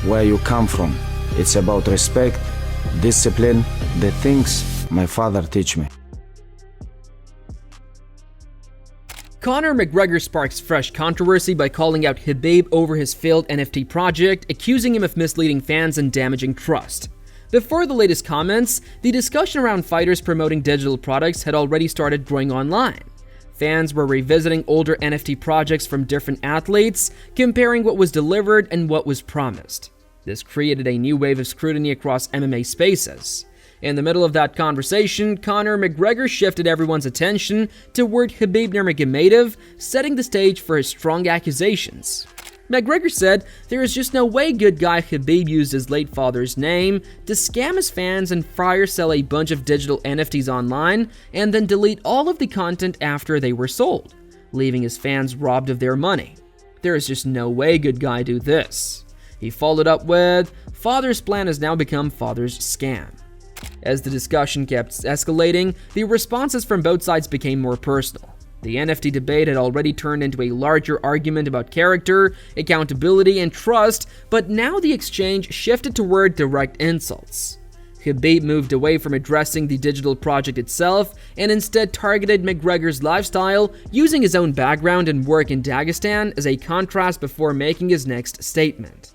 where you come from. It's about respect, discipline, the things my father teach me. Conor McGregor sparks fresh controversy by calling out Khabib over his failed NFT project, accusing him of misleading fans and damaging trust. Before the latest comments, the discussion around fighters promoting digital products had already started growing online. Fans were revisiting older NFT projects from different athletes, comparing what was delivered and what was promised. This created a new wave of scrutiny across MMA spaces. In the middle of that conversation, Conor McGregor shifted everyone's attention toward Khabib Nurmagomedov, setting the stage for his strong accusations. McGregor said there is just no way good guy Khabib used his late father's name to scam his fans and fire sell a bunch of digital NFTs online and then delete all of the content after they were sold, leaving his fans robbed of their money. There is just no way good guy do this. He followed up with, "Father's plan has now become father's scam." As the discussion kept escalating, the responses from both sides became more personal. The NFT debate had already turned into a larger argument about character, accountability, and trust, but now the exchange shifted toward direct insults. Khabib moved away from addressing the digital project itself and instead targeted McGregor's lifestyle, using his own background and work in Dagestan as a contrast before making his next statement.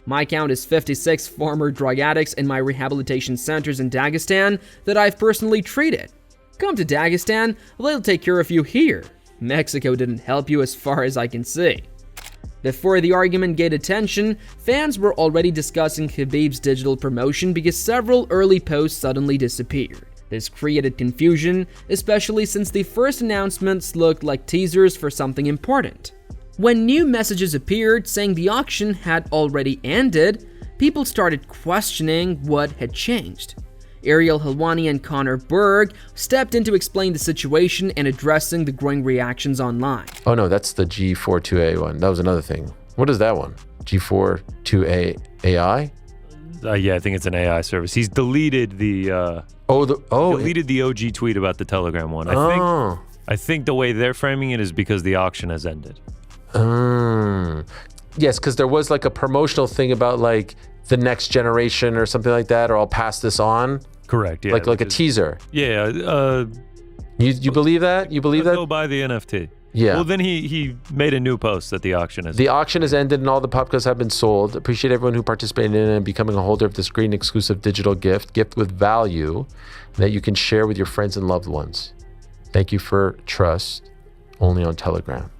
"My count is 56 former drug addicts in my rehabilitation centers in Dagestan that I've personally treated. Come to Dagestan, they'll take care of you here. Mexico didn't help you as far as I can see." Before the argument gained attention, fans were already discussing Khabib's digital promotion because several early posts suddenly disappeared. This created confusion, especially since the first announcements looked like teasers for something important. When new messages appeared saying the auction had already ended, people started questioning what had changed. Ariel Helwani and Connor Berg stepped in to explain the situation and addressing the growing reactions online. Oh no, that's the G42A one. That was another thing. What is that one? G42A AI? Yeah, I think it's an AI service. He's deleted the deleted the OG tweet about the Telegram one. I think the way they're framing it is because the auction has ended. Yes, because there was like a promotional thing about like the next generation or something like that, or I'll pass this on. Correct. Yeah. Like a teaser. Yeah. You believe that? You believe that? Go buy the NFT. Yeah. Well, then he made a new post that the auction has. The auction has ended and all the papka's have been sold. Appreciate everyone who participated in it and becoming a holder of this green exclusive digital gift with value that you can share with your friends and loved ones. Thank you for trust. Only on Telegram.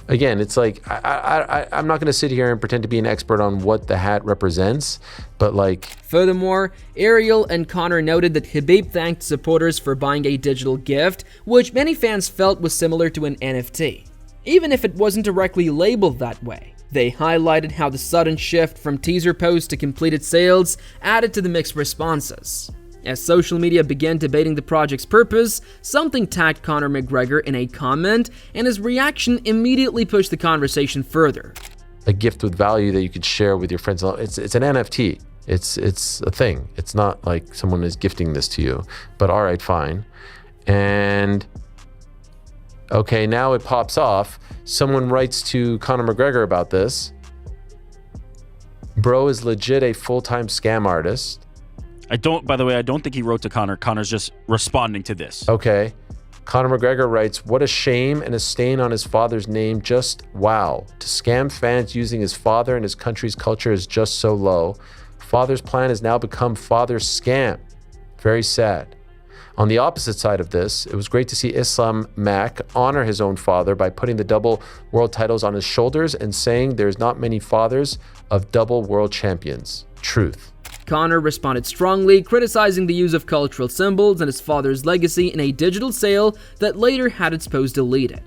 Again, it's like, I'm not going to sit here and pretend to be an expert on what the hat represents, but like... Furthermore, Ariel and Connor noted that Khabib thanked supporters for buying a digital gift, which many fans felt was similar to an NFT, even if it wasn't directly labeled that way. They highlighted how the sudden shift from teaser posts to completed sales added to the mixed responses. As social media began debating the project's purpose, something tagged Conor McGregor in a comment, and his reaction immediately pushed the conversation further. A gift with value that you could share with your friends. It's an NFT. It's a thing. It's not like someone is gifting this to you. But all right, fine. And okay, now it pops off. Someone writes to Conor McGregor about this. Bro is legit a full-time scam artist. By the way, I don't think he wrote to Conor. Conor's just responding to this. Okay. Conor McGregor writes, "What a shame and a stain on his father's name. Just wow. To scam fans using his father and his country's culture is just so low. Father's plan has now become father's scam. Very sad." On the opposite side of this, it was great to see Islam Mack honor his own father by putting the double world titles on his shoulders and saying there's not many fathers of double world champions. Truth. Conor responded strongly, criticizing the use of cultural symbols and his father's legacy in a digital sale that later had its post deleted.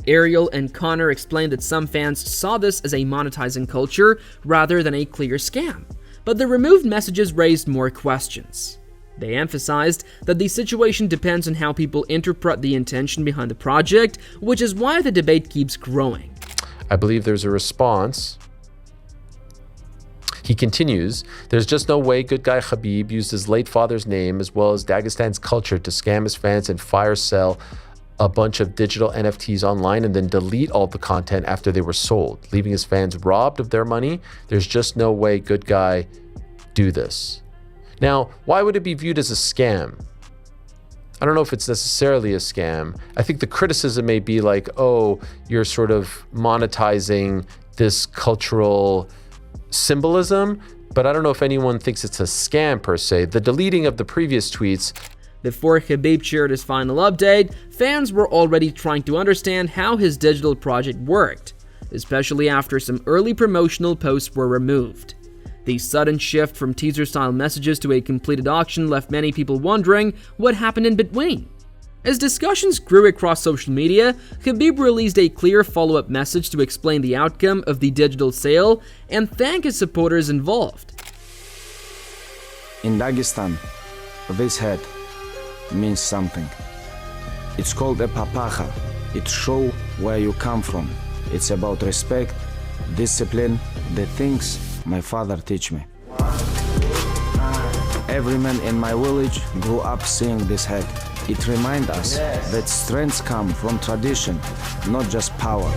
Ariel and Conor explained that some fans saw this as a monetizing culture rather than a clear scam, but the removed messages raised more questions. They emphasized that the situation depends on how people interpret the intention behind the project, which is why the debate keeps growing. I believe there's a response. He continues, "There's just no way good guy Khabib used his late father's name as well as Dagestan's culture to scam his fans and fire sell a bunch of digital NFTs online and then delete all the content after they were sold, leaving his fans robbed of their money. There's just no way good guy do this. Now, why would it be viewed as a scam? I don't know if it's necessarily a scam. I think the criticism may be like, oh, you're sort of monetizing this cultural symbolism, but I don't know if anyone thinks it's a scam per se. The deleting of the previous tweets. Before Khabib shared his final update, fans were already trying to understand how his digital project worked, especially after some early promotional posts were removed. The sudden shift from teaser-style messages to a completed auction left many people wondering what happened in between. As discussions grew across social media, Khabib released a clear follow-up message to explain the outcome of the digital sale and thank his supporters involved. In Dagestan, this head means something. It's called a papakha. It shows where you come from. It's about respect, discipline, the things my father teach me. Every man in my village grew up seeing this head. It reminds us that strengths come from tradition, not just power.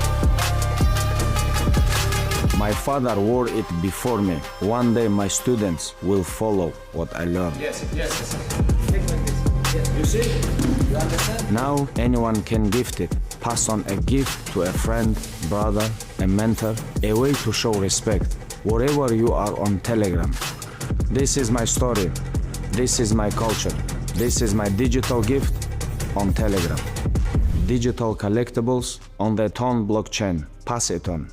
My father wore it before me. One day my students will follow what I learned. Yes. You see? You understand? Now anyone can gift it. Pass on a gift to a friend, brother, a mentor, a way to show respect. Wherever you are on Telegram. This is my story. This is my culture. This is my digital gift on Telegram. Digital collectibles on the Ton blockchain. Pass it on.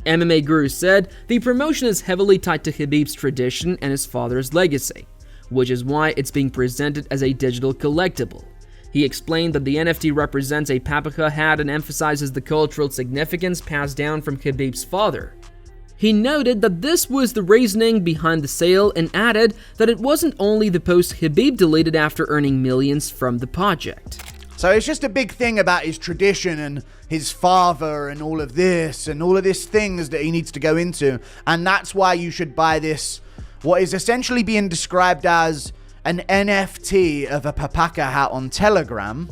MMA Guru said the promotion is heavily tied to Khabib's tradition and his father's legacy, which is why it's being presented as a digital collectible. He explained that the NFT represents a papakha hat and emphasizes the cultural significance passed down from Khabib's father. He noted that this was the reasoning behind the sale and added that it wasn't only the post Khabib deleted after earning millions from the project. So it's just a big thing about his tradition and his father and all of this things that he needs to go into. And that's why you should buy this, what is essentially being described as an NFT of a papakha hat on Telegram.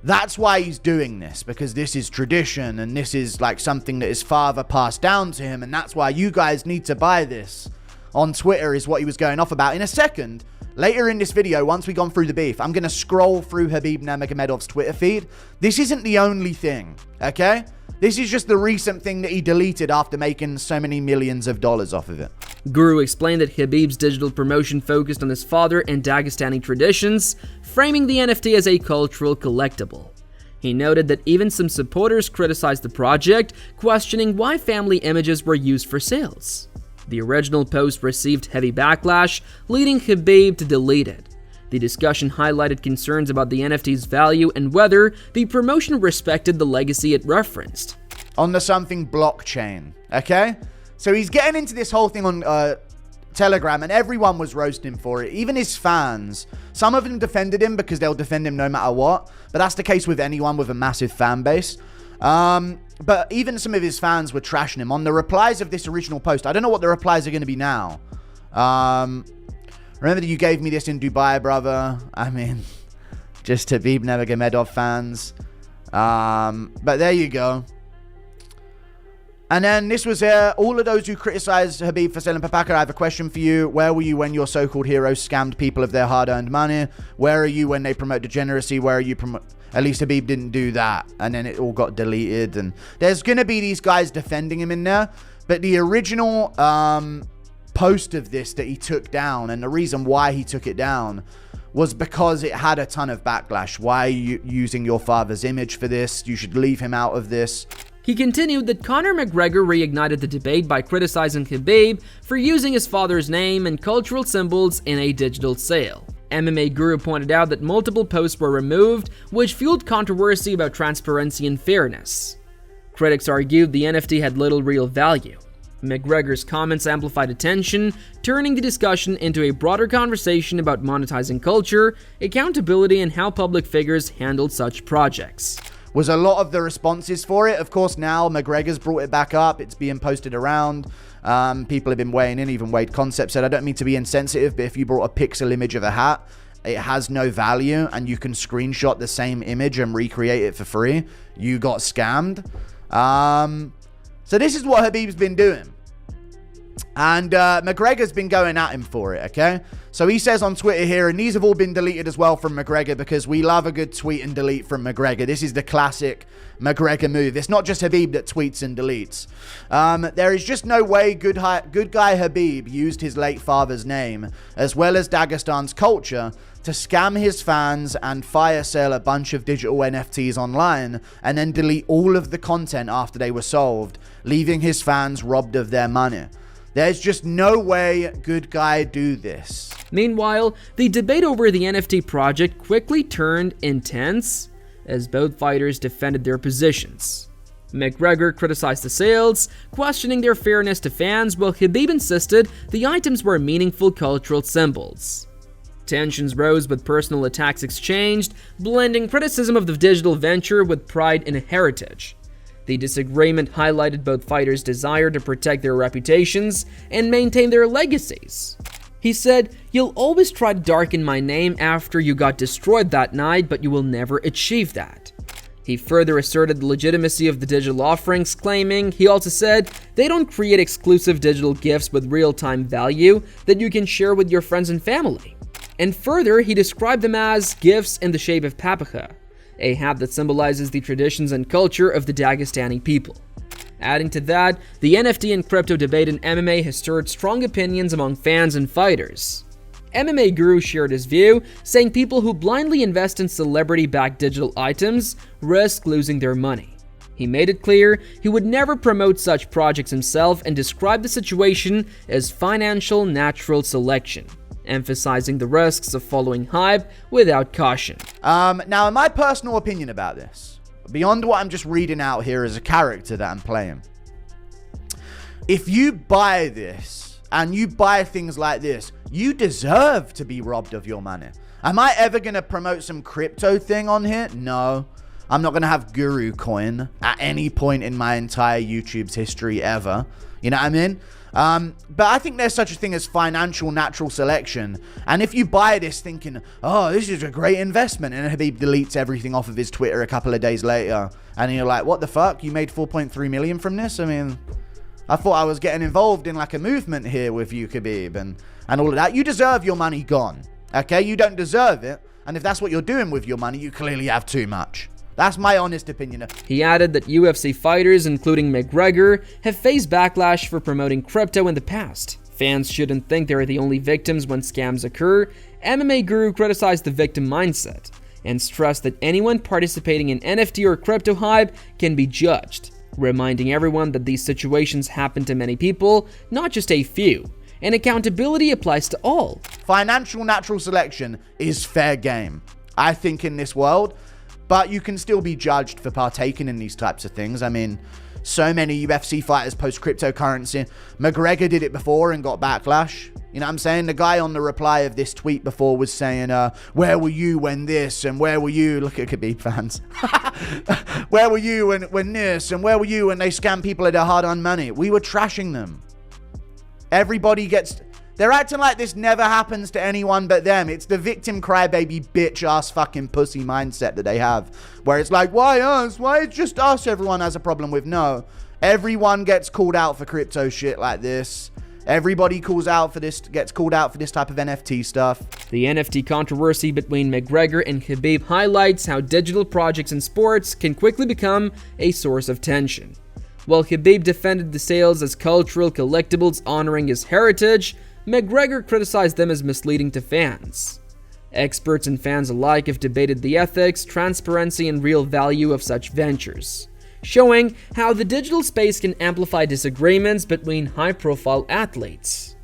That's why he's doing this, because this is tradition and this is like something that his father passed down to him, and that's why you guys need to buy this. On Twitter is what he was going off about. In a second, later in this video, once we've gone through the beef, I'm going to scroll through Khabib Nurmagomedov's Twitter feed. This isn't the only thing, okay? This is just the recent thing that he deleted after making so many millions of dollars off of it. Guru explained that Khabib's digital promotion focused on his father and Dagestani traditions, framing the NFT as a cultural collectible. He noted that even some supporters criticized the project, questioning why family images were used for sales. The original post received heavy backlash, leading Khabib to delete it. The discussion highlighted concerns about the NFT's value and whether the promotion respected the legacy it referenced. On the something blockchain, okay? So he's getting into this whole thing on Telegram, and everyone was roasting for it, even his fans. Some of them defended him because they'll defend him no matter what, but that's the case with anyone with a massive fan base. But even some of his fans were trashing him on the replies of this original post. I don't know what the replies are going to be now. Remember that you gave me this in Dubai, brother. I mean, just Khabib Nurmagomedov fans. But there you go. And then this was all of those who criticized Khabib for selling papakha. I have a question for you. Where were you when your so-called heroes scammed people of their hard-earned money? Where are you when they promote degeneracy? Where are you at least Khabib didn't do that. And then it all got deleted. And there's going to be these guys defending him in there. But the original post of this that he took down, and the reason why he took it down, was because it had a ton of backlash. Why are you using your father's image for this? You should leave him out of this. He continued that Conor McGregor reignited the debate by criticizing Khabib for using his father's name and cultural symbols in a digital sale. MMA Guru pointed out that multiple posts were removed, which fueled controversy about transparency and fairness. Critics argued the NFT had little real value. McGregor's comments amplified attention, turning the discussion into a broader conversation about monetizing culture, accountability, and how public figures handled such projects. Was a lot of the responses for it. Of course, now McGregor's brought it back up. It's being posted around. People have been weighing in. Even Wade Concept said, I don't mean to be insensitive, but if you brought a pixel image of a hat it has no value, and you can screenshot the same image and recreate it for free, you got scammed. So this is what Khabib's been doing. And McGregor's been going at him for it, okay? So he says on Twitter here, and these have all been deleted as well from McGregor, because we love a good tweet and delete from McGregor. This is the classic McGregor move. It's not just Khabib that tweets and deletes. There is just no way good guy Khabib used his late father's name, as well as Dagestan's culture, to scam his fans and fire sale a bunch of digital NFTs online, and then delete all of the content after they were solved, leaving his fans robbed of their money. There's just no way good guy do this. Meanwhile, the debate over the NFT project quickly turned intense as both fighters defended their positions. McGregor criticized the sales, questioning their fairness to fans, while Khabib insisted the items were meaningful cultural symbols. Tensions rose with personal attacks exchanged, blending criticism of the digital venture with pride in heritage. The disagreement highlighted both fighters' desire to protect their reputations and maintain their legacies. He said, "You'll always try to darken my name after you got destroyed that night, but you will never achieve that." He further asserted the legitimacy of the digital offerings, claiming, he also said, they don't create exclusive digital gifts with real-time value that you can share with your friends and family. And further, he described them as gifts in the shape of papakha, a hat that symbolizes the traditions and culture of the Dagestani people. Adding to that, the NFT and crypto debate in MMA has stirred strong opinions among fans and fighters. MMA Guru shared his view, saying people who blindly invest in celebrity-backed digital items risk losing their money. He made it clear he would never promote such projects himself and described the situation as financial natural selection, emphasizing the risks of following hype without caution. Now, in my personal opinion about this, beyond what I'm just reading out here as a character that I'm playing, if you buy this and you buy things like this, you deserve to be robbed of your money. Am I ever going to promote some crypto thing on here? No. I'm not going to have Guru Coin at any point in my entire YouTube's history ever. You know what I mean? But I think there's such a thing as financial natural selection. And if you buy this thinking, oh, this is a great investment, and Khabib deletes everything off of his Twitter a couple of days later, and you're like, what the fuck? You made 4.3 million from this? I mean, I thought I was getting involved in like a movement here with you, Khabib, and all of that. You deserve your money gone. Okay? You don't deserve it. And if that's what you're doing with your money, you clearly have too much. That's my honest opinion. He added that UFC fighters, including McGregor, have faced backlash for promoting crypto in the past. Fans shouldn't think they're the only victims when scams occur. MMA Guru criticized the victim mindset and stressed that anyone participating in NFT or crypto hype can be judged, reminding everyone that these situations happen to many people, not just a few, and accountability applies to all. Financial natural selection is fair game, I think, in this world. But you can still be judged for partaking in these types of things. I mean, so many UFC fighters post cryptocurrency. McGregor did it before and got backlash. You know what I'm saying? The guy on the reply of this tweet before was saying, where were you when this? And where were you? Look at Khabib fans. Where were you when this? And where were you when they scam people of their hard-earned money? We were trashing them. Everybody gets... They're acting like this never happens to anyone but them. It's the victim crybaby bitch ass fucking pussy mindset that they have. Where it's like, why us? Why it's just us everyone has a problem with? No. Everyone gets called out for crypto shit like this. Everybody gets called out for this type of NFT stuff. The NFT controversy between McGregor and Khabib highlights how digital projects in sports can quickly become a source of tension. While Khabib defended the sales as cultural collectibles honoring his heritage, McGregor criticized them as misleading to fans. Experts and fans alike have debated the ethics, transparency, and real value of such ventures, showing how the digital space can amplify disagreements between high-profile athletes.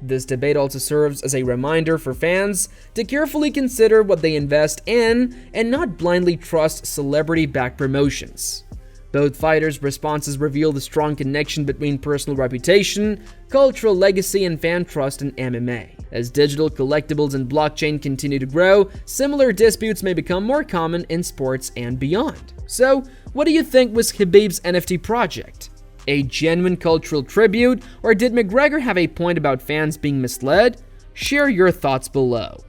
This debate also serves as a reminder for fans to carefully consider what they invest in and not blindly trust celebrity-backed promotions. Both fighters' responses reveal the strong connection between personal reputation, cultural legacy, and fan trust in MMA. As digital collectibles and blockchain continue to grow, similar disputes may become more common in sports and beyond. So, what do you think was Khabib's NFT project? A genuine cultural tribute, or did McGregor have a point about fans being misled? Share your thoughts below.